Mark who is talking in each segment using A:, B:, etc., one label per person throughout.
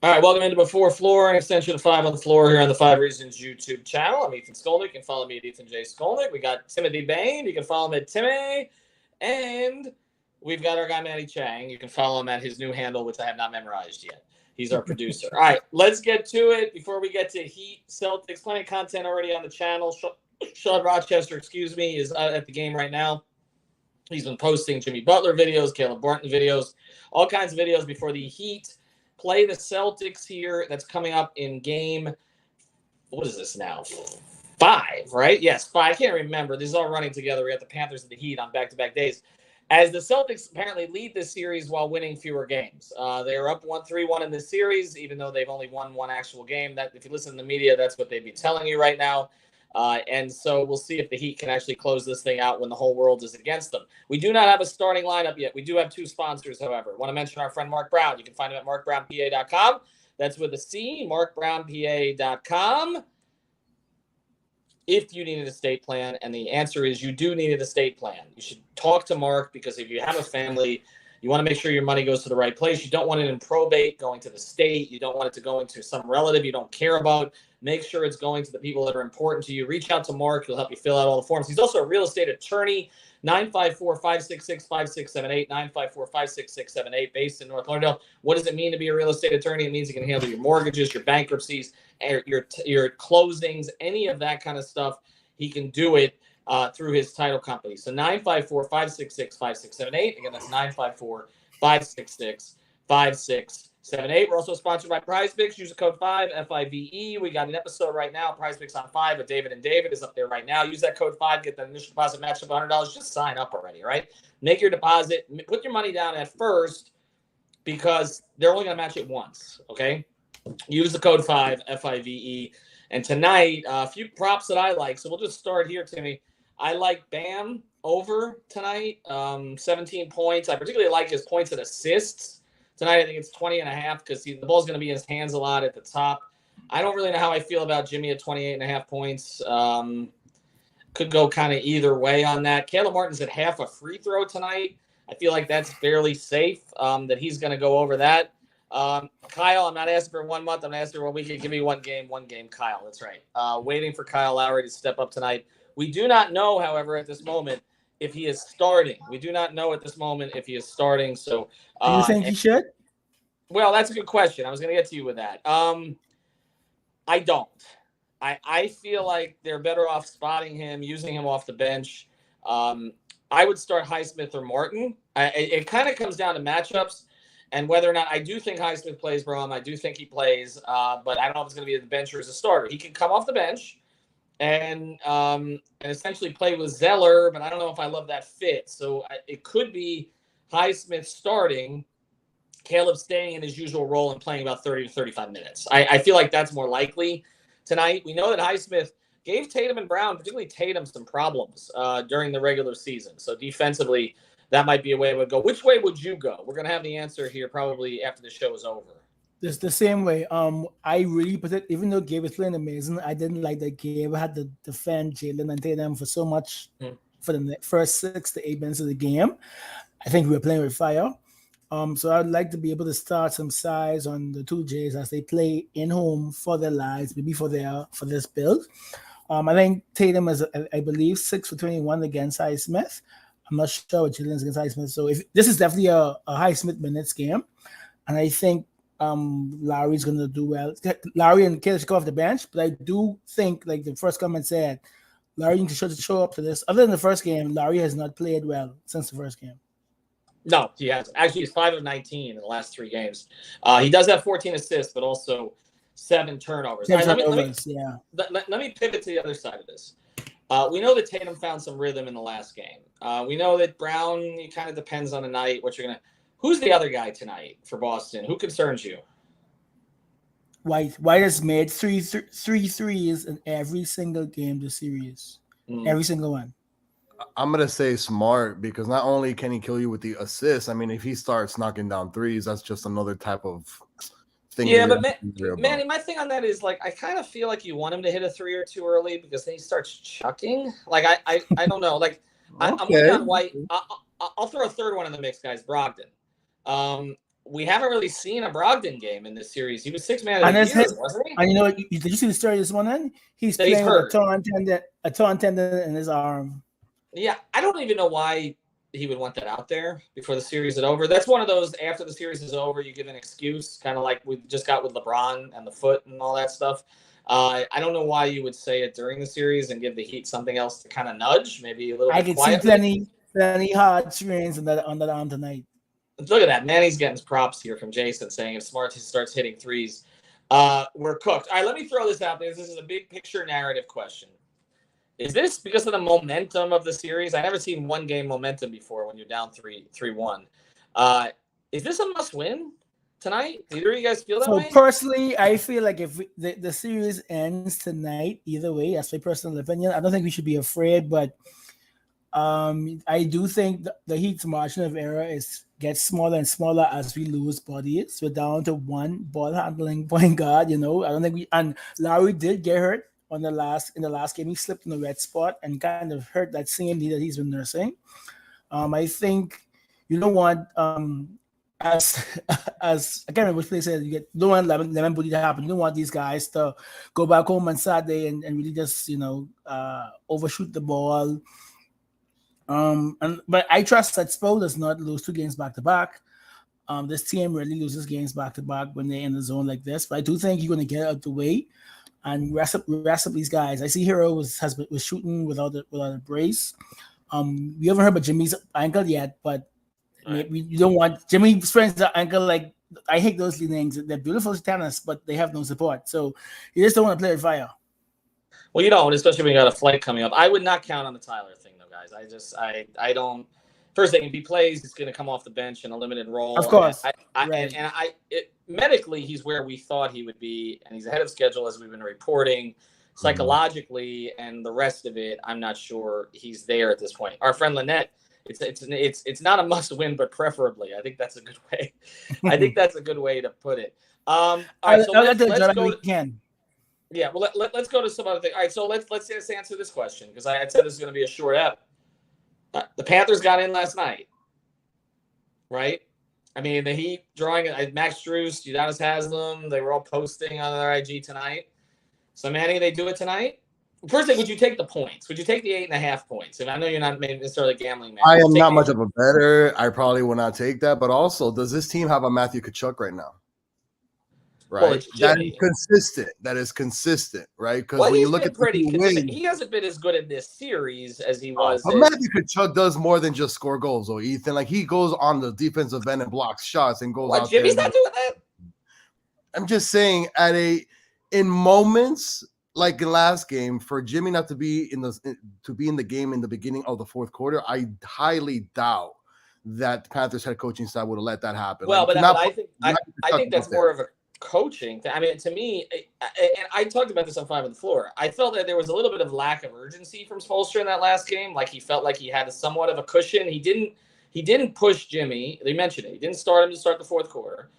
A: All right, welcome into Before Floor, an extension of 5 on the Floor here on the 5 Reasons YouTube channel. I'm Ethan Skolnick. You can follow me at Ethan J. Skolnick. We got Timothy Bain. You can follow him at Timmy. And we've got our guy, Matty Chang. You can follow him at his new handle, which I have not memorized yet. He's our producer. All right, let's get to it. Before we get to Heat, Celtics, plenty of content already on the channel. Sean Rochester, is at the game right now. He's been posting Jimmy Butler videos, Caleb Barton videos, all kinds of videos before the Heat play the Celtics here. That's coming up in game, what is this now? 5, right? Yes, 5. I can't remember. This is all running together. We got the Panthers and the Heat on back-to-back days. As the Celtics apparently lead this series while winning fewer games. They are up 1-3-1 in this series, even though they've only won one actual game. That, if you listen to the media, that's what they'd be telling you right now. And so we'll see if the Heat can actually close this thing out when the whole world is against them. We do not have a starting lineup yet. We do have 2 sponsors, however. I want to mention our friend Mark Brown. You can find him at markbrownpa.com. That's with a C, markbrownpa.com. If you need an estate plan, and the answer is you do need an estate plan. You should talk to Mark, because if you have a family, you want to make sure your money goes to the right place. You don't want it in probate going to the state. You don't want it to go into some relative you don't care about. Make sure it's going to the people that are important to you. Reach out to Mark. He'll help you fill out all the forms. He's also a real estate attorney. 954-566-5678, 954-566-78, based in North Lauderdale. What does it mean to be a real estate attorney? It means you can handle your mortgages, your bankruptcies, your closings, any of that kind of stuff. He can do it through his title company. So 954-566-5678. Again, that's 954-566-5678. We're also sponsored by PrizePicks. Use the code 5, FIVE. We got an episode right now, PrizePicks on 5 with David and David is up there right now. Use that code 5, get the initial deposit matched up $100. Just sign up already, right? Make your deposit. Put your money down at first, because they're only going to match it once, okay? Use the code 5, FIVE. And tonight, a few props that I like. So we'll just start here, Timmy. I like Bam over tonight, 17 points. I particularly like his points and assists. Tonight, I think it's 20.5, because the ball's going to be in his hands a lot at the top. I don't really know how I feel about Jimmy at 28.5 points. Could go kind of either way on that. Caleb Martin's at half a free throw tonight. I feel like that's fairly safe, that he's going to go over that. Kyle, I'm not asking for 1 month. I'm asking for 1 week. Give me one game, Kyle. That's right. Waiting for Kyle Lowry to step up tonight. We do not know, however, at this moment, if he is starting. So,
B: do you think he should?
A: Well, that's a good question. I was going to get to you with that. I don't. I feel like they're better off spotting him, using him off the bench. I would start Highsmith or Martin. It kind of comes down to matchups and whether or not. I do think Highsmith plays, Brom. I do think he plays, but I don't know if it's going to be at the bench or as a starter. He can come off the bench and essentially play with Zeller, but I don't know if I love that fit. So it could be Highsmith starting, Caleb staying in his usual role and playing about 30 to 35 minutes. I feel like that's more likely tonight. We know that Highsmith gave Tatum and Brown, particularly Tatum, some problems during the regular season. So defensively, that might be a way it would go. Which way would you go? We're going to have the answer here probably after the show is over.
B: It's the same way. I really put it, even though Gabe was playing amazing, I didn't like that Gabe had to defend Jalen and Tatum for so much for the first 6 to 8 minutes of the game. I think we were playing with fire. So I'd like to be able to start some size on the 2Js as they play in home for their lives, maybe for this build. I think Tatum is, I believe, 6 for 21 against Highsmith. I'm not sure what Jalen's against Highsmith. So if this is definitely a Highsmith minutes game, and I think Lowry's going to do well. Lowry and Caleb should go off the bench, but I do think, like the first comment said, Lowry needs to show up to this. Other than the first game, Lowry has not played well since the first game.
A: No, he hasn't. Actually, he's 5 of 19 in the last 3 games. He does have 14 assists, but also 7 turnovers.
B: Let me
A: pivot to the other side of this. We know that Tatum found some rhythm in the last game. We know that Brown, it kind of depends on the night, what you're going to. Who's the other guy tonight for Boston? Who concerns you?
B: White has made three threes in every single game this series. Every single one.
C: I'm going to say Smart, because not only can he kill you with the assists, I mean, if he starts knocking down threes, that's just another type of thing.
A: Yeah, but Manny, my thing on that is, like, I kind of feel like you want him to hit a 3 or 2 early, because then he starts chucking. Like, I don't know. Like, I'm looking on White. I'll throw a third one in the mix, guys. Brogdon. we haven't really seen a Brogdon game in this series. He was 6 man of the year, wasn't he?
B: And you know what? Did you see the story this morning? He's
A: That he's
B: playing with
A: hurt.
B: a torn tendon in his arm.
A: Yeah, I don't even know why he would want that out there before the series is over. That's one of those, after the series is over, you give an excuse, kind of like we just got with LeBron and the foot and all that stuff. I don't know why you would say it during the series and give the Heat something else to kind of nudge, maybe a little bit
B: could
A: quietly.
B: see plenty hard strains on that arm tonight.
A: Look at that. Manny's getting props here from Jason saying if Smart starts hitting threes, we're cooked. All right, let me throw this out there. This is a big picture narrative question. Is this because of the momentum of the series? I never seen one game momentum before when you're down 3-1. Is this a must win tonight? Do either of you guys feel that way?
B: So personally, I feel like if the series ends tonight, either way, that's my personal opinion. I don't think we should be afraid, but I do think the Heat's margin of error gets smaller and smaller as we lose bodies. We're down to one ball handling point guard. I don't think and Lowry did get hurt in the last game. He slipped in the red spot and kind of hurt that same knee that he's been nursing. I think you don't want as I can't remember which place you don't want lemon booty to happen. You don't want these guys to go back home on Saturday and really just overshoot the ball. But I trust that Spo does not lose 2 games back to back. This team really loses games back to back when they're in the zone like this. But I do think you're going to get out the way and rest up these guys. I see Hero was shooting without a brace. We haven't heard about Jimmy's ankle yet, but maybe you don't want Jimmy sprains the ankle. Like, I hate those things. They're beautiful tennis, but they have no support. So you just don't want to play with fire.
A: Well, you don't, especially when you got a flight coming up. I would not count on the Tyler thing, though, guys. I don't. First thing, if he plays, he's going to come off the bench in a limited role.
B: Of course.
A: Medically, he's where we thought he would be, and he's ahead of schedule as we've been reporting. Psychologically and the rest of it, I'm not sure he's there at this point. Our friend Lynette, it's not a must win, but preferably. I think that's a good way. I think that's a good way to put it. All right, so let's go. Yeah, well, let's go to some other thing. All right, so let's just answer this question because I said this is going to be a short ep. The Panthers got in last night, right? I mean, the Heat drawing Max Strus, Udonis Haslam, they were all posting on their IG tonight. So, Manny, they do it tonight? First thing, would you take the points? Would you take the 8.5 points? And I know you're not necessarily gambling, man.
C: I am not much of a bettor. I probably will not take that. But also, does this team have a Matthew Tkachuk right now? Right, well, that is consistent, right? Because when you look at
A: he hasn't been as good in this series as he was.
C: But Matthew Tkachuk does more than just score goals, though, Ethan. Like, he goes on the defensive end and blocks shots and goes out
A: Jimmy's not doing that.
C: I'm just saying, in moments like the last game, for Jimmy not to be in the game in the beginning of the fourth quarter, I highly doubt that the Panthers head coaching staff would have let that happen.
A: Well, but I think that's more of a coaching thing. I mean, to me, and I talked about this on 5 on the Floor, I felt that there was a little bit of lack of urgency from Spoelstra in that last game. Like, he felt like he had somewhat of a cushion. He didn't push Jimmy. They mentioned it. He didn't start him to start the fourth quarter.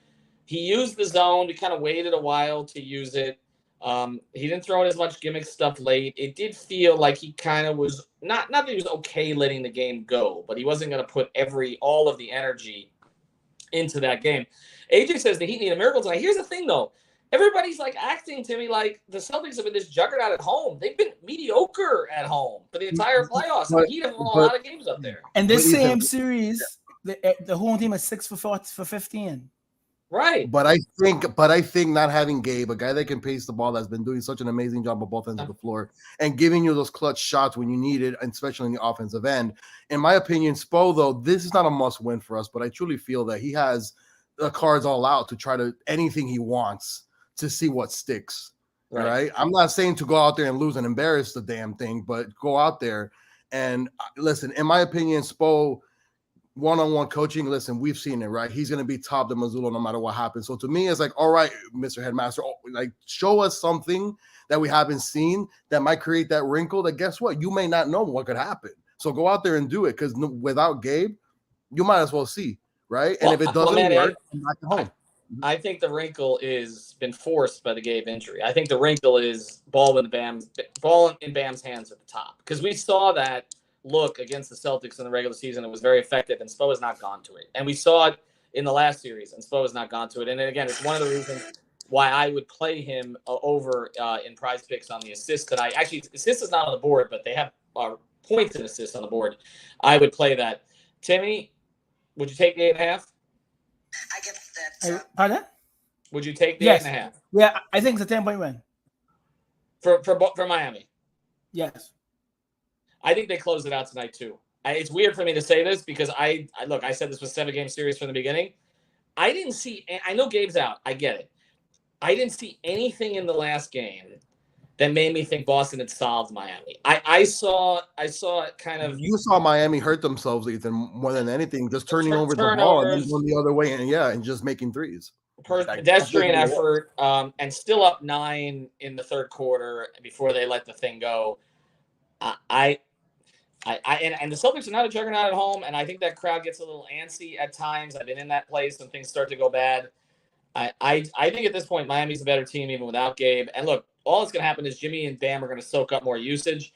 A: He used the zone. He kind of waited a while to use it. He didn't throw in as much gimmick stuff late. It did feel like he kind of was not that he was okay letting the game go, but he wasn't going to put all of the energy into that game. AJ says the Heat need a miracle tonight. Here's the thing, though. Everybody's like acting to me like the Celtics have been this juggernaut at home. They've been mediocre at home for the entire playoffs. The Heat have won a lot of games up there.
B: And this same series, the home team is 6 for 15.
A: Right.
C: But I think not having Gabe, a guy that can pace the ball, that's been doing such an amazing job on both ends of the floor and giving you those clutch shots when you need it, especially in the offensive end. In my opinion, Spo, though, this is not a must win for us, but I truly feel that he has the cards all out to try to anything he wants to see what sticks. Right? I'm not saying to go out there and lose and embarrass the damn thing, but go out there and listen. In my opinion, Spo, one-on-one coaching, listen, we've seen it, right? He's going to be top the Mazzulo no matter what happens. So to me, it's like, all right, Mr. Headmaster, like, show us something that we haven't seen that might create that wrinkle that, guess what? You may not know what could happen. So go out there and do it, because without Gabe, you might as well see, right? And if it doesn't work, come back to home.
A: I think the wrinkle is been forced by the Gabe injury. I think the wrinkle is ball in Bam's hands at the top, because we saw that look against the Celtics in the regular season. It was very effective, and Spo has not gone to it. And we saw it in the last series, and Spo has not gone to it. And again, it's one of the reasons why I would play him over in Prize Picks on the assist tonight. Actually, assist is not on the board, but they have points and assists on the board. I would play that. Timmy, would you take the 8.5?
D: I get that.
B: Pardon?
A: Would you take the
B: Yes.
A: 8.5?
B: Yeah, I think it's a 10-point win.
A: For Miami?
B: Yes.
A: I think they close it out tonight too. It's weird for me to say this because I said this was a 7-game series from the beginning. I didn't see. I know Gabe's out. I get it. I didn't see anything in the last game that made me think Boston had solved Miami. I saw it kind of.
C: You saw Miami hurt themselves, Ethan, more than anything, just turning over the ball
A: turnovers.
C: and then going the other way, and just making threes.
A: Pedestrian effort, and still up 9 in the third quarter before they let the thing go. And the Celtics are not a juggernaut at home, and I think that crowd gets a little antsy at times. I've been in that place when things start to go bad. I think at this point Miami's a better team even without Gabe. And look, all that's going to happen is Jimmy and Bam are going to soak up more usage.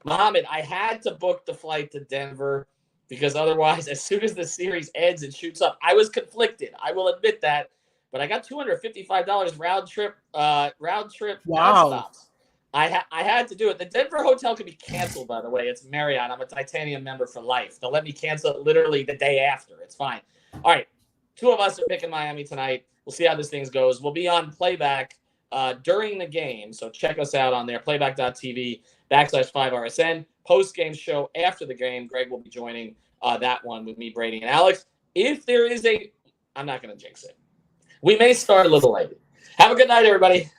A: Mohammed, I had to book the flight to Denver because otherwise, as soon as the series ends and shoots up, I was conflicted. I will admit that, but I got $255 round trip.
B: Wow.
A: Nonstops. I had to do it. The Denver hotel could be canceled, by the way. It's Marriott. I'm a Titanium member for life. They'll let me cancel it literally the day after. It's fine. All right. 2 of us are picking Miami tonight. We'll see how this thing goes. We'll be on playback during the game. So check us out on there, playback.tv/5RSN. Post-game show after the game. Greg will be joining that one with me, Brady, and Alex. If there is I'm not going to jinx it. We may start a little late. Have a good night, everybody.